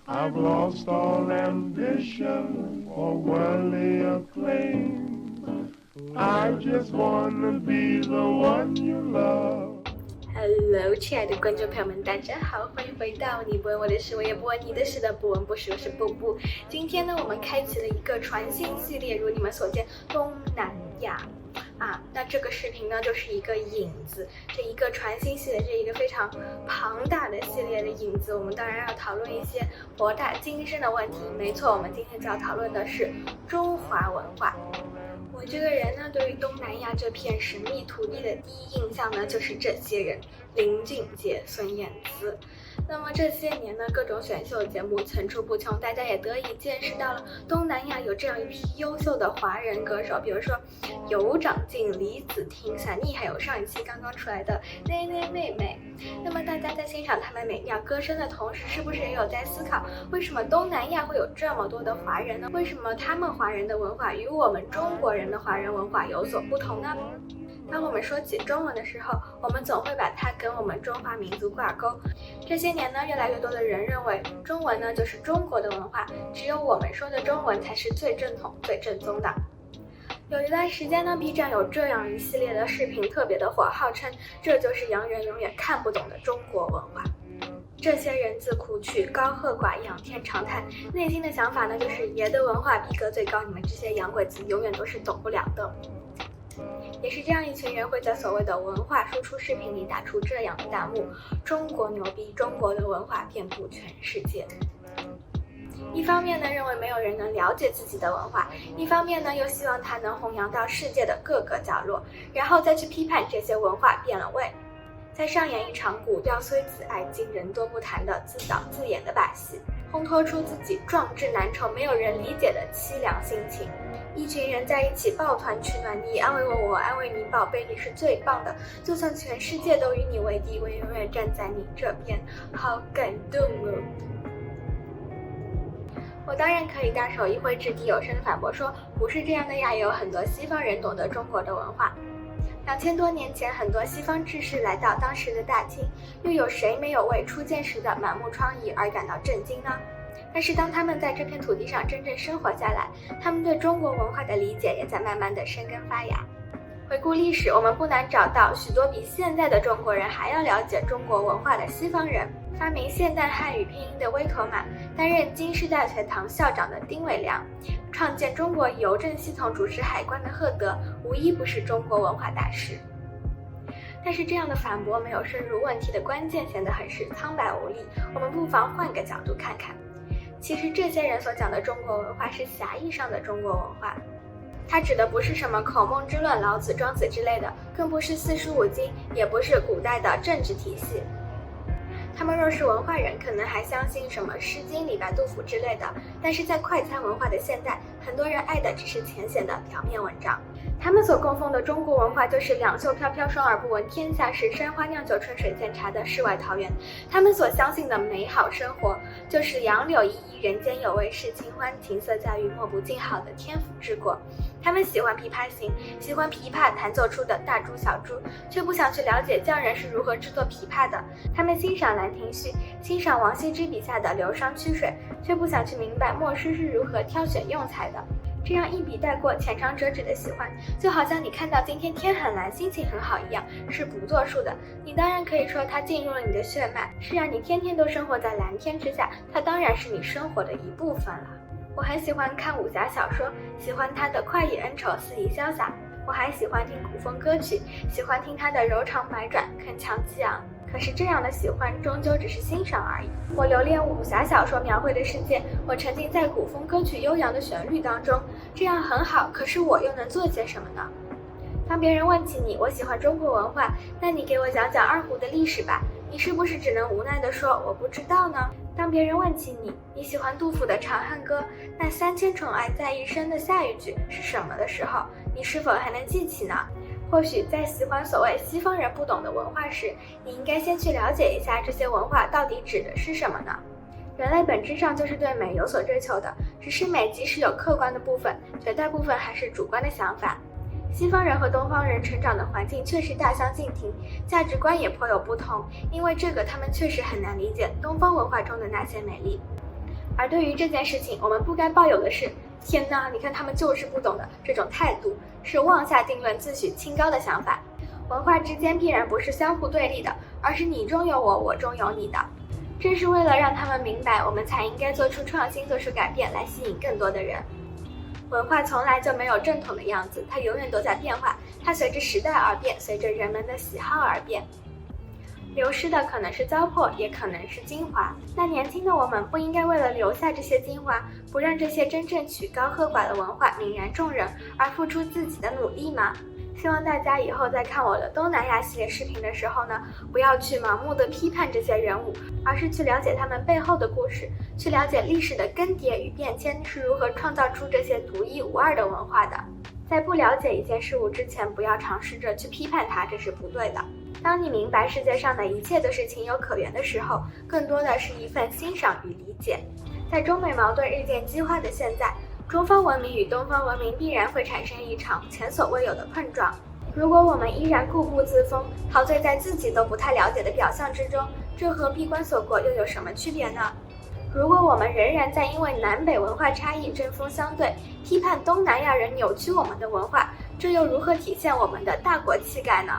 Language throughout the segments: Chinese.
I've lost all ambition for worldly acclaim. I just wanna be the one you love. Hello， 亲爱的观众朋友们，大家好，欢迎回到你不问我的事，我也不问你的事的不闻不说，我是布布。今天呢，我们开启了一个全新系列，如你们所见，东南亚。那这个视频呢，就是一个引子，这一个全新系列，这一个非常庞大的系列的引子，我们当然要讨论一些博大精深的问题。没错，我们今天就要讨论的是中华文化。我这个人呢，对于东南亚这片神秘土地的第一印象呢，就是这些人：林俊杰、孙燕姿。那么这些年呢，各种选秀节目层出不穷，大家也得以见识到了东南亚有这样一批优秀的华人歌手，比如说尤长靖、李子婷、闪妮，还有上一期刚刚出来的内内妹妹。那么大家在欣赏他们美妙歌声的同时，是不是也有在思考，为什么东南亚会有这么多的华人呢？为什么他们华人的文化与我们中国人的华人文化有所不同呢？当我们说起中文的时候，我们总会把它跟我们中华民族挂钩。这些年呢，越来越多的人认为中文呢就是中国的文化，只有我们说的中文才是最正统、最正宗的。有一段时间呢 ，B 站有这样一系列的视频特别的火，号称这就是洋人永远看不懂的中国文化。这些人自苦曲、高喝寡言、天长叹，内心的想法呢就是爷的文化逼格最高，你们这些洋鬼子永远都是懂不了的。也是这样一群人会在所谓的文化输出视频里打出这样的弹幕：中国牛逼，中国的文化遍布全世界。一方面呢，认为没有人能了解自己的文化；一方面呢，又希望它能弘扬到世界的各个角落，然后再去批判这些文化变了味，再上演一场古调虽自爱，今人多不谈的自导自演的把戏，烘托出自己壮志难酬、没有人理解的凄凉心情。一群人在一起抱团取暖，你安慰我，我安慰你，宝贝，你是最棒的，就算全世界都与你为敌，我也永远站在你这边。好感动哦！我当然可以大手一挥掷地有声反驳说，不是这样的呀，也有很多西方人懂得中国的文化。2000多年前，很多西方志士来到当时的大清，又有谁没有为初见时的满目疮痍而感到震惊呢？但是当他们在这片土地上真正生活下来，他们对中国文化的理解也在慢慢的生根发芽。回顾历史，我们不难找到许多比现在的中国人还要了解中国文化的西方人。发明现代汉语拼音的威妥玛，担任京师大学堂校长的丁伟良，创建中国邮政系统主持海关的赫德，无一不是中国文化大师。但是这样的反驳没有深入问题的关键，显得很是苍白无力。我们不妨换个角度看看。其实这些人所讲的中国文化是狭义上的中国文化，它指的不是什么口梦之论、老子、庄子之类的，更不是四书五经，也不是古代的政治体系。他们若是文化人，可能还相信什么《诗经》、李白、杜甫之类的，但是在快餐文化的现代，很多人爱的只是浅显的表面文章。他们所供奉的中国文化就是两袖飘飘，双耳不闻天下事，山花酿酒，春水见茶的世外桃源。他们所相信的美好生活，就是杨柳依依，人间有味是清欢，琴瑟在御，莫不静好的天府之国。他们喜欢琵琶行，喜欢琵琶弹奏出的大珠小珠，却不想去了解匠人是如何制作琵琶的。他们欣赏兰亭序，欣赏王羲之笔下的流觞曲水，却不想去明白墨师是如何挑选用材的。这样一笔带过、浅尝辄止的喜欢，就好像你看到今天天很蓝，心情很好一样，是不作数的。你当然可以说它进入了你的血脉，是啊，你天天都生活在蓝天之下，它当然是你生活的一部分了。我很喜欢看武侠小说，喜欢它的快意恩仇、肆意潇洒。我还喜欢听古风歌曲，喜欢听它的柔肠百转、铿锵激昂。可是这样的喜欢终究只是欣赏而已。我留恋武侠小说描绘的世界，我沉浸在古风歌曲悠扬的旋律当中，这样很好，可是我又能做些什么呢？当别人问起你，我喜欢中国文化，那你给我讲讲二胡的历史吧，你是不是只能无奈地说我不知道呢？当别人问起你，你喜欢杜甫的《长恨歌》，那3000宠爱在一身的下一句是什么的时候，你是否还能记起呢？或许在喜欢所谓西方人不懂的文化时，你应该先去了解一下这些文化到底指的是什么呢？人类本质上就是对美有所追求的，只是美即使有客观的部分，绝大部分还是主观的想法。西方人和东方人成长的环境确实大相径庭，价值观也颇有不同，因为这个他们确实很难理解东方文化中的那些美丽。而对于这件事情，我们不该抱有的是天哪，你看他们就是不懂的这种态度，是妄下定论、自诩清高的想法。文化之间必然不是相互对立的，而是你中有我，我中有你的。正是为了让他们明白，我们才应该做出创新，做出改变，来吸引更多的人。文化从来就没有正统的样子，它永远都在变化，它随着时代而变，随着人们的喜好而变。流失的可能是糟粕，也可能是精华。那年轻的我们不应该为了留下这些精华，不让这些真正曲高和寡的文化泯然众人，而付出自己的努力吗？希望大家以后在看我的东南亚系列视频的时候呢，不要去盲目的批判这些人物，而是去了解他们背后的故事，去了解历史的更迭与变迁是如何创造出这些独一无二的文化的。在不了解一件事物之前，不要尝试着去批判它，这是不对的。当你明白世界上的一切都是情有可原的时候，更多的是一份欣赏与理解。在中美矛盾日渐激化的现在，中方文明与东方文明必然会产生一场前所未有的碰撞。如果我们依然固步自封，陶醉在自己都不太了解的表象之中，这和闭关锁国又有什么区别呢？如果我们仍然在因为南北文化差异针锋相对，批判东南亚人扭曲我们的文化，这又如何体现我们的大国气概呢？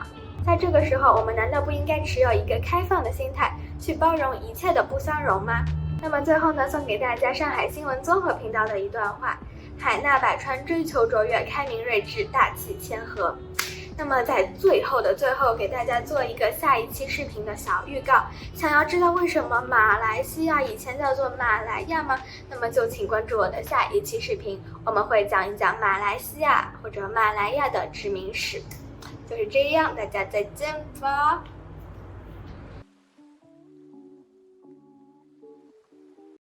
在这个时候，我们难道不应该持有一个开放的心态，去包容一切的不相容吗？那么最后呢，送给大家上海新闻综合频道的一段话：海纳百川，追求卓越，开明睿智，大气谦和。那么在最后的最后，给大家做一个下一期视频的小预告。想要知道为什么马来西亚以前叫做马来亚吗？那么就请关注我的下一期视频，我们会讲一讲马来西亚或者马来亚的殖民史。就是这样，大家再见吧。